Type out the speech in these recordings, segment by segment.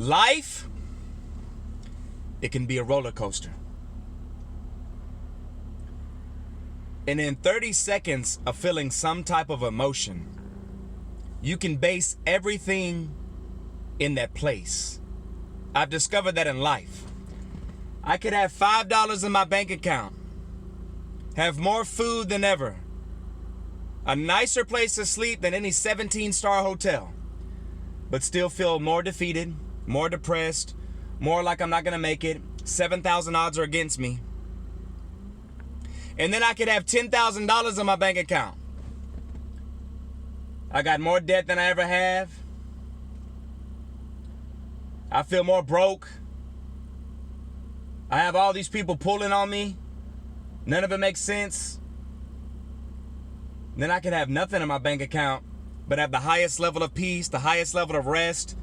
Life, it can be a roller coaster. And in 30 seconds of feeling some type of emotion, you can base everything in that place. I've discovered that in life. I could have $5 in my bank account, have more food than ever, a nicer place to sleep than any 17-star hotel, but still feel more defeated, more depressed, more like I'm not going to make it. 7,000 odds are against me. And then I could have $10,000 in my bank account. I got more debt than I ever have. I feel more broke. I have all these people pulling on me. None of it makes sense. Then I could have nothing in my bank account, but have the highest level of peace, the highest level of rest,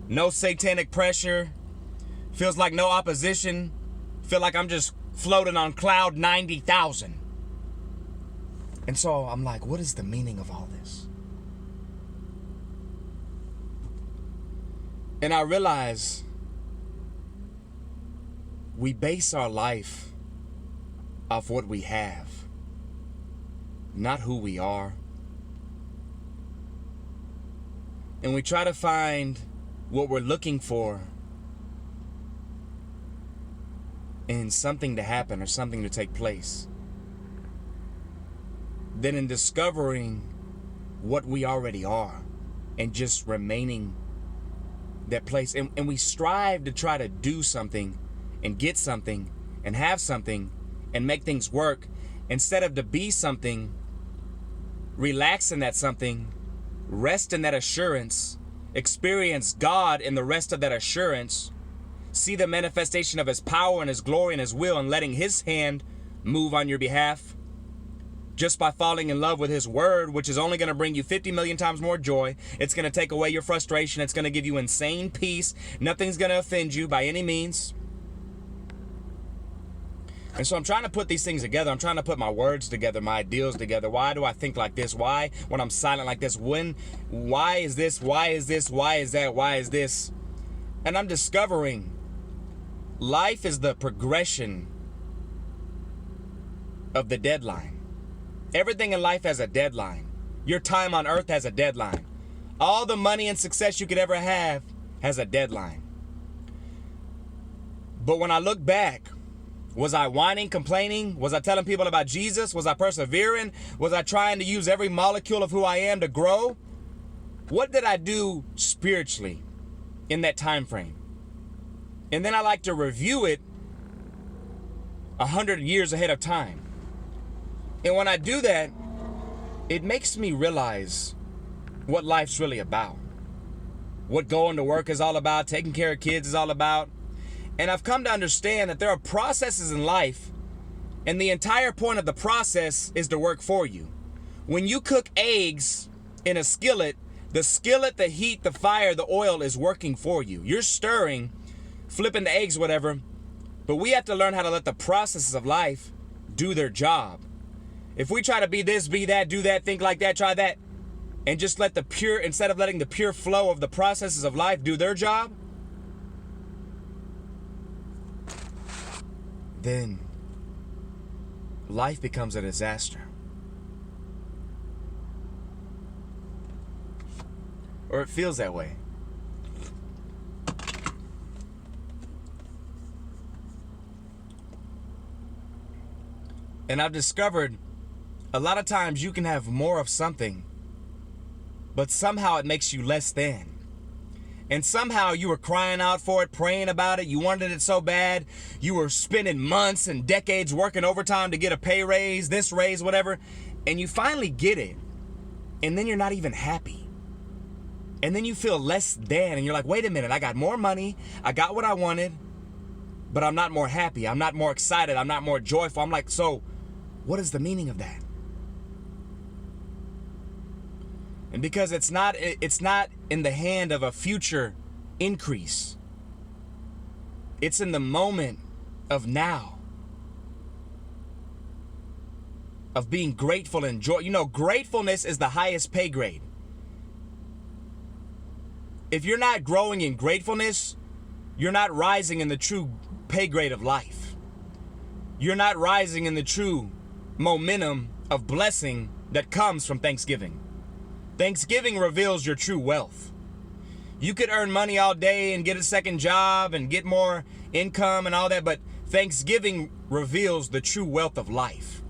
no satanic pressure, feels like no opposition, feel like I'm just floating on cloud 90,000. And so I'm like, what is the meaning of all this? And I realize we base our life off what we have, not who we are. And we try to find what we're looking for in something to happen or something to take place. Then in discovering what we already are and just remaining that place. And we strive to try to do something and get something and have something and make things work instead of to be something, relax in that something, rest in that assurance, experience God in the rest of that assurance, see the manifestation of His power and His glory and His will and letting His hand move on your behalf just by falling in love with His word, which is only going to bring you 50 million times more joy. It's going to take away your frustration. It's going to give you insane peace. Nothing's going to offend you by any means. And so I'm trying to put these things together. I'm trying to put my words together, my ideals together. Why do I think like this? Why, when I'm silent like this? Why is this? Why is this? Why is that? Why is this? And I'm discovering life is the progression of the deadline. Everything in life has a deadline. Your time on earth has a deadline. All the money and success you could ever have has a deadline. But when I look back, was I whining, complaining? Was I telling people about Jesus? Was I persevering? Was I trying to use every molecule of who I am to grow? What did I do spiritually in that time frame? And then I like to review it 100 years ahead of time. And when I do that, it makes me realize what life's really about. What going to work is all about, taking care of kids is all about. And I've come to understand that there are processes in life, and the entire point of the process is to work for you. When you cook eggs in a skillet, the skillet, the heat, the fire, the oil is working for you. You're stirring, flipping the eggs, whatever. But we have to learn how to let the processes of life do their job. If we try to be this, be that, do that, think like that, try that, and just let the pure, instead of letting the pure flow of the processes of life do their job, then life becomes a disaster. Or it feels that way. And I've discovered a lot of times you can have more of something, but somehow it makes you less than. And somehow you were crying out for it, praying about it. You wanted it so bad. You were spending months and decades working overtime to get a pay raise, this raise, whatever. And you finally get it. And then you're not even happy. And then you feel less than. And you're like, wait a minute, I got more money. I got what I wanted. But I'm not more happy. I'm not more excited. I'm not more joyful. I'm like, so what is the meaning of that? And because it's not in the hand of a future increase. It's in the moment of now. Of being grateful and joy. You know, gratefulness is the highest pay grade. If you're not growing in gratefulness, you're not rising in the true pay grade of life. You're not rising in the true momentum of blessing that comes from Thanksgiving. Thanksgiving reveals your true wealth. You could earn money all day and get a second job and get more income and all that, but Thanksgiving reveals the true wealth of life.